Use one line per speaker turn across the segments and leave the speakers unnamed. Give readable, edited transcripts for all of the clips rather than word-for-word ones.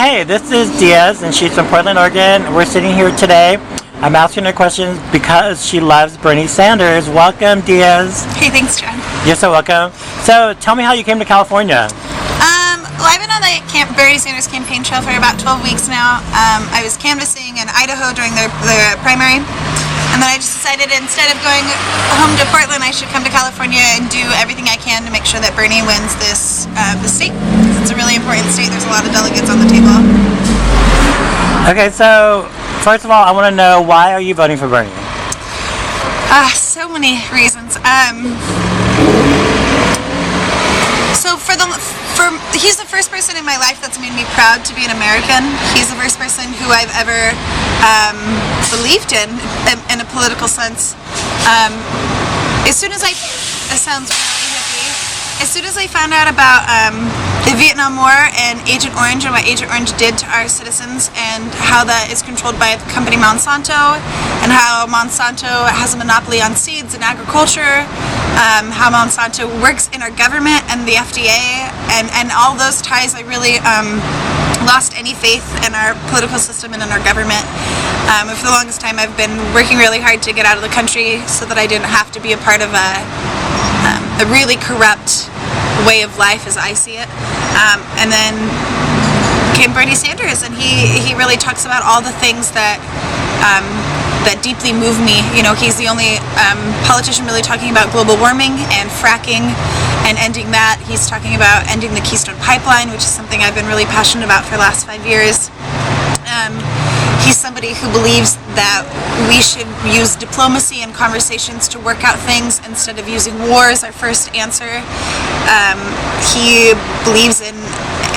Hey, this is Diaz, and she's from Portland, Oregon. We're sitting here today. I'm asking her questions because she loves Bernie Sanders. Welcome, Diaz.
Hey, thanks, John.
You're so welcome. So, tell me how you came to California.
Well, I've been on the Bernie Sanders campaign trail for about 12 weeks now. I was canvassing in Idaho during the primary, and then I just decided instead of going home to Portland, I should come to California and do everything I can to make sure that Bernie wins this state. It's a really important state. There's a lot of delegates on the table.
Okay, so first of all, I want to know, why are you voting for Bernie?
So many reasons. He's the first person in my life that's made me proud to be an American. He's the first person who I've ever believed in a political sense. As soon as it sounds really hippie. As soon as I found out about the Vietnam War and Agent Orange and what Agent Orange did to our citizens, and how that is controlled by the company Monsanto, and how Monsanto has a monopoly on seeds and agriculture, how Monsanto works in our government and the FDA, and all those ties, I really lost any faith in our political system and in our government. And for the longest time, I've been working really hard to get out of the country so that I didn't have to be a part of a really corrupt way of life as I see it. And then came Bernie Sanders, and he really talks about all the things that that deeply move me. You know, he's the only politician really talking about global warming and fracking and ending that. He's talking about ending the Keystone Pipeline, which is something I've been really passionate about for the last 5 years. He's somebody who believes that we should use diplomacy and conversations to work out things instead of using war as our first answer. He believes in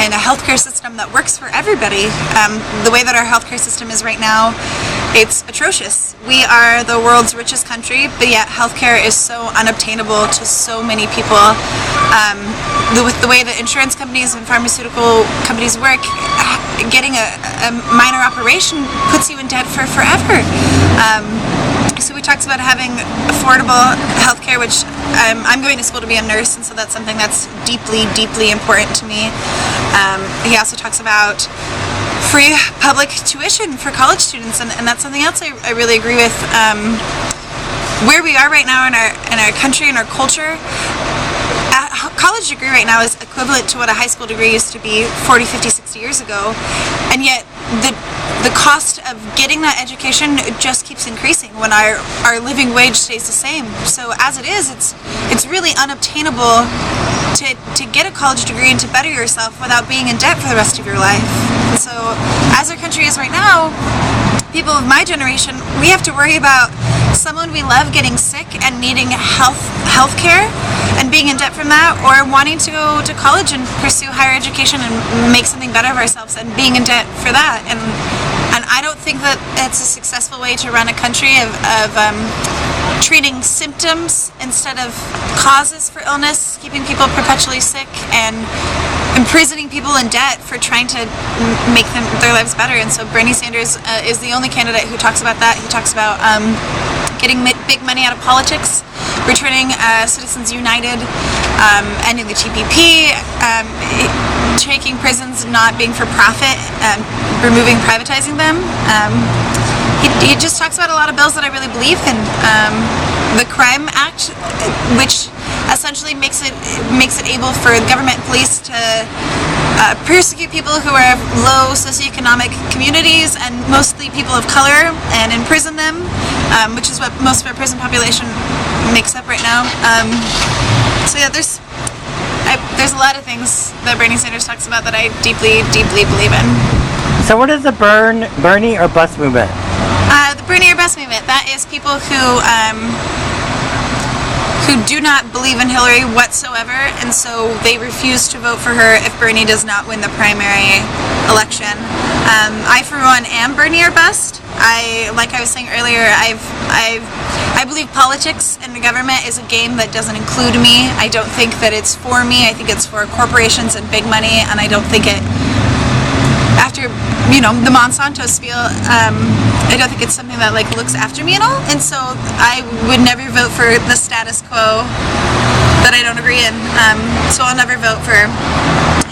a healthcare system that works for everybody. The way that our healthcare system is right now, it's atrocious. We are the world's richest country, but yet healthcare is so unobtainable to so many people. With the way that insurance companies and pharmaceutical companies work, getting a minor operation puts you in debt for forever. So we talked about having affordable healthcare, which I'm going to school to be a nurse, and so that's something that's deeply, deeply important to me. He also talks about free public tuition for college students, and that's something else I really agree with. Where we are right now in our country and our culture, a college degree right now is equivalent to what a high school degree used to be 40, 50, 60 years ago, and yet the cost of getting that education just keeps increasing when our living wage stays the same. So as it is, it's really unobtainable to get a college degree and to better yourself without being in debt for the rest of your life. And so as our country is right now, people of my generation, we have to worry about someone we love getting sick and needing health care and being in debt from that, or wanting to go to college and pursue higher education and make something better of ourselves and being in debt for that. And I don't think that it's a successful way to run a country of treating symptoms instead of causes for illness, keeping people perpetually sick, and imprisoning people in debt for trying to make their lives better. And so Bernie Sanders is the only candidate who talks about that. He talks about getting big money out of politics, returning Citizens United, ending the TPP, taking prisons not being for profit, privatizing them. He just talks about a lot of bills that I really believe in. The Crime Act, which essentially makes it able for government police to persecute people who are of low socioeconomic communities and mostly people of color, and imprison them, which is what most of our prison population makes up right now. So yeah, there's a lot of things that Bernie Sanders talks about that I deeply, deeply believe in.
So what is the Bernie or Bust movement?
The Bernie or Bust movement, that is people who do not believe in Hillary whatsoever, and so they refuse to vote for her if Bernie does not win the primary election. I, for one, am Bernie or Bust. Like I was saying earlier, I believe politics and the government is a game that doesn't include me. I don't think that it's for me. I think it's for corporations and big money, and I don't think it, after, you know, the Monsanto spiel, I don't think it's something that like looks after me at all, and so I would never vote for the status quo that I don't agree in. So I'll never vote for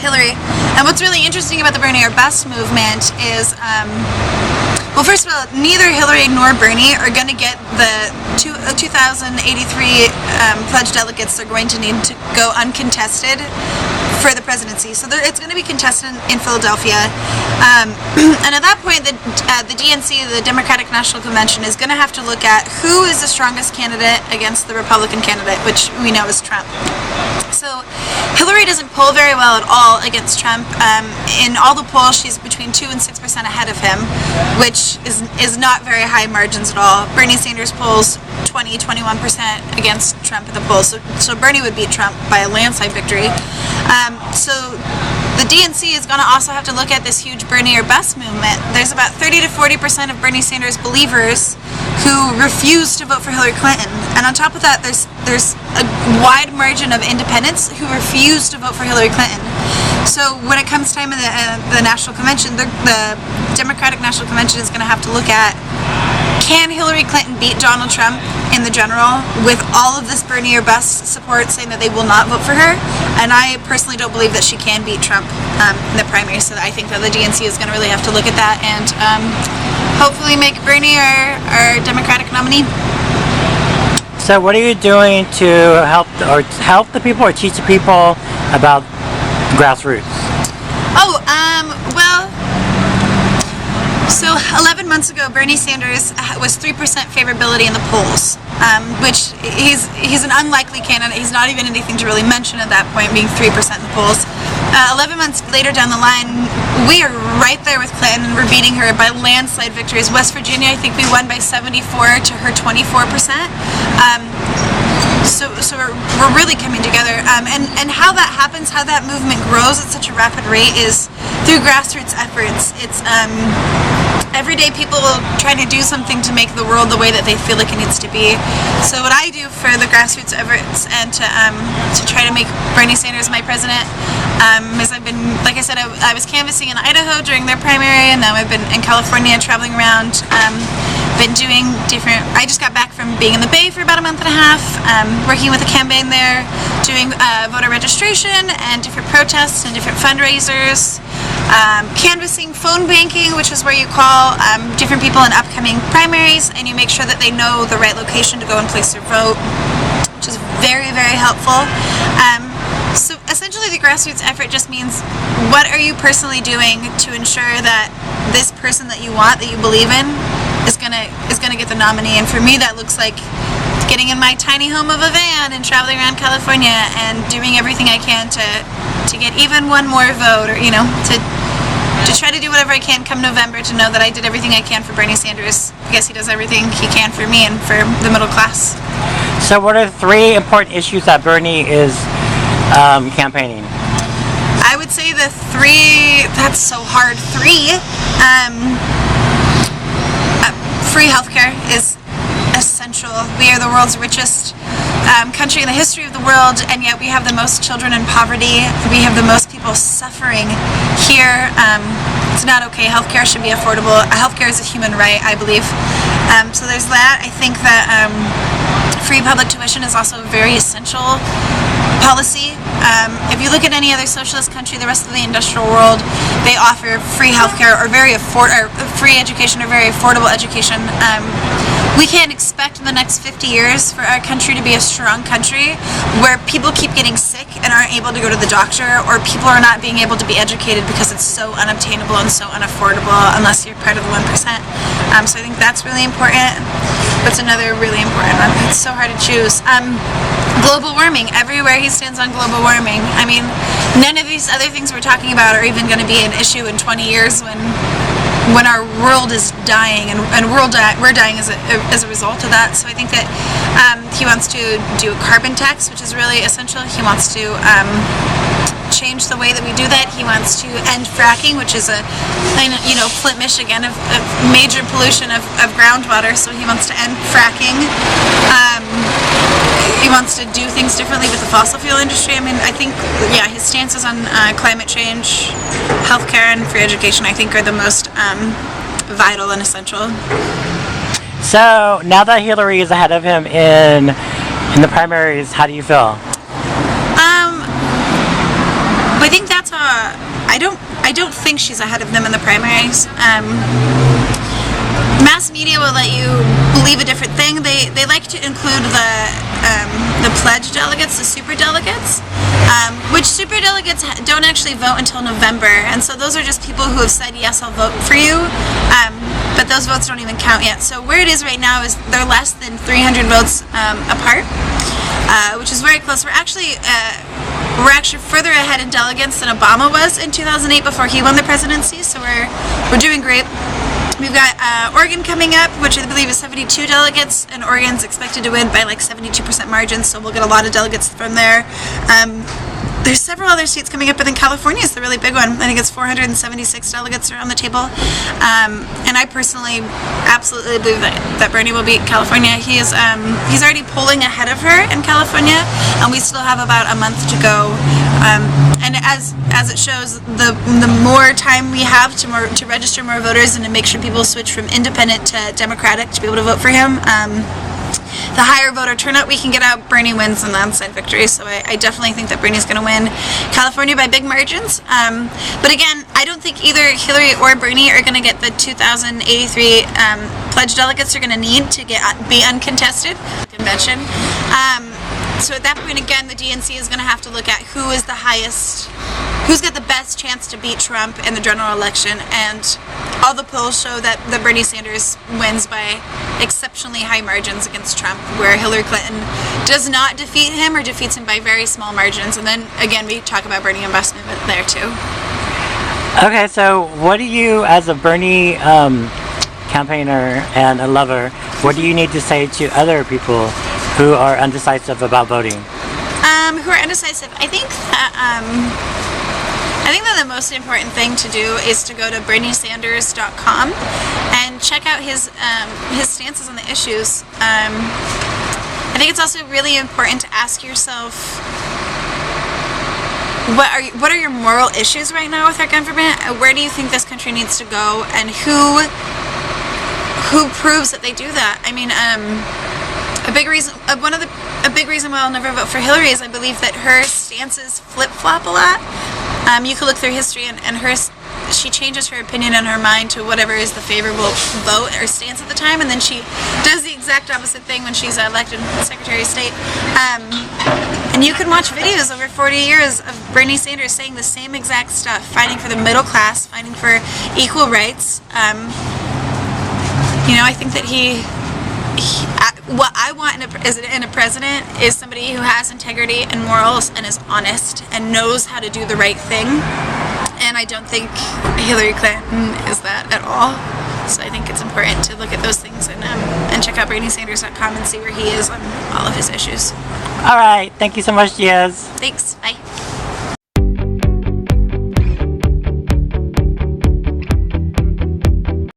Hillary. And what's really interesting about the Bernie or Bust movement is, well, first of all, neither Hillary nor Bernie are going to get the 2,083 pledged delegates they're going to need to go uncontested for the presidency. So it's going to be contested in Philadelphia. And at that point, the DNC, the Democratic National Convention, is going to have to look at who is the strongest candidate against the Republican candidate, which we know is Trump. So Hillary doesn't poll very well at all against Trump. In all the polls, she's between 2 and 6% ahead of him, which is not very high margins at all. Bernie Sanders polls 21% against Trump at the polls. So Bernie would beat Trump by a landslide victory. So the DNC is going to also have to look at this huge Bernie or Bust movement. There's about 30 to 40% of Bernie Sanders believers who refuse to vote for Hillary Clinton. And on top of that, there's a wide margin of independents who refuse to vote for Hillary Clinton. So when it comes time of the National Convention, the Democratic National Convention is going to have to look at, can Hillary Clinton beat Donald Trump in the general with all of this Bernie or Bust support saying that they will not vote for her? And I personally don't believe that she can beat Trump in the primary, so I think that the DNC is going to really have to look at that and hopefully make Bernie our Democratic nominee.
So what are you doing to help the people or teach the people about grassroots?
Well, so 11 months ago, Bernie Sanders was 3% favorability in the polls, which he's an unlikely candidate. He's not even anything to really mention at that point, being 3% in the polls. 11 months later down the line, we are right there with Clinton, and we're beating her by landslide victories. West Virginia, I think we won by 74 to her 24%. So we're really coming together, and how that happens, how that movement grows at such a rapid rate is through grassroots efforts. It's everyday people trying to do something to make the world the way that they feel like it needs to be. So what I do for the grassroots efforts and to try to make Bernie Sanders my president is I've been, like I said, I was canvassing in Idaho during their primary, and now I've been in California traveling around. Been doing different, I just got back from being in the Bay for about a month and a half, working with a campaign there, doing voter registration and different protests and different fundraisers, canvassing, phone banking, which is where you call different people in upcoming primaries and you make sure that they know the right location to go and place their vote, which is very, very helpful. So essentially the grassroots effort just means, what are you personally doing to ensure that this person that you want, that you believe in, is gonna get the nominee? And for me, that looks like getting in my tiny home of a van and traveling around California and doing everything I can to get even one more vote, or to try to do whatever I can come November to know that I did everything I can for Bernie Sanders. I guess he does everything he can for me and for the middle class.
So what are the 3 important issues that Bernie is campaigning?
I would say the 3, that's so hard, 3. Free healthcare is essential. We are the world's richest country in the history of the world, and yet we have the most children in poverty. We have the most people suffering here. It's not okay. Healthcare should be affordable. Healthcare is a human right, I believe. So there's that. I think that free public tuition is also a very essential policy. If you look at any other socialist country, the rest of the industrial world, they offer free healthcare or free education or very affordable education. We can't expect in the next 50 years for our country to be a strong country where people keep getting sick and aren't able to go to the doctor, or people are not being able to be educated because it's so unobtainable and so unaffordable unless you're part of the 1%. So I think that's really important. What's another really important one? It's so hard to choose. Global warming. Everywhere he stands on global warming. I mean, none of these other things we're talking about are even going to be an issue in 20 years when our world is dying, and we're dying as a result of that. So I think that he wants to do a carbon tax, which is really essential. He wants to change the way that we do that. He wants to end fracking, which is Flint, Michigan, of major pollution of groundwater. So he wants to end fracking. He wants to do things differently with the fossil fuel industry. I mean, I think, his stances on climate change, healthcare, and free education, I think, are the most vital and essential.
So now that Hillary is ahead of him in the primaries, how do you feel?
I think that's I don't think she's ahead of them in the primaries. Mass media will let you believe a different thing. They like to include the pledge delegates, the super delegates, which super delegates don't actually vote until November, and so those are just people who have said, yes, I'll vote for you, but those votes don't even count yet. So where it is right now is they're less than 300 votes apart, which is very close. We're actually further ahead in delegates than Obama was in 2008 before he won the presidency, so we're doing great. We've got Oregon coming up, which I believe is 72 delegates, and Oregon's expected to win by like 72% margin, so we'll get a lot of delegates from there. There's several other states coming up, but then California is the really big one. I think it's 476 delegates are on the table. And I personally absolutely believe that Bernie will beat California. He's already polling ahead of her in California, and we still have about a month to go. And as it shows, the more time we have to register more voters and to make sure people switch from independent to Democratic to be able to vote for him, the higher voter turnout we can get out, Bernie wins a landslide victory. So I definitely think that Bernie's going to win California by big margins. But again, I don't think either Hillary or Bernie are going to get the 2,083 pledge delegates they're going to need to be uncontested convention. So at that point, again, the DNC is going to have to look at who's got the best chance to beat Trump in the general election, and all the polls show that Bernie Sanders wins by exceptionally high margins against Trump, where Hillary Clinton does not defeat him or defeats him by very small margins. And then again, we talk about Bernie investment there too.
Okay, so what do you, as a Bernie campaigner and a lover, what do you need to say to other people who are undecisive about voting?
Who are undecisive? I think that the most important thing to do is to go to BernieSanders.com and check out his stances on the issues. I think it's also really important to ask yourself, what are your moral issues right now with our government? Where do you think this country needs to go, and who proves that they do that? I mean, a big reason why I'll never vote for Hillary is I believe that her stances flip-flop a lot. You could look through history, and she changes her opinion and her mind to whatever is the favorable vote or stance at the time, and then she does the exact opposite thing when she's elected Secretary of State. And you can watch videos over 40 years of Bernie Sanders saying the same exact stuff, fighting for the middle class, fighting for equal rights. I think that what I want in a president is somebody who has integrity and morals and is honest and knows how to do the right thing. And I don't think Hillary Clinton is that at all. So I think it's important to look at those things and check out BernieSanders.com and see where he is on all of his issues.
All right. Thank you so much, Diaz.
Thanks. Bye.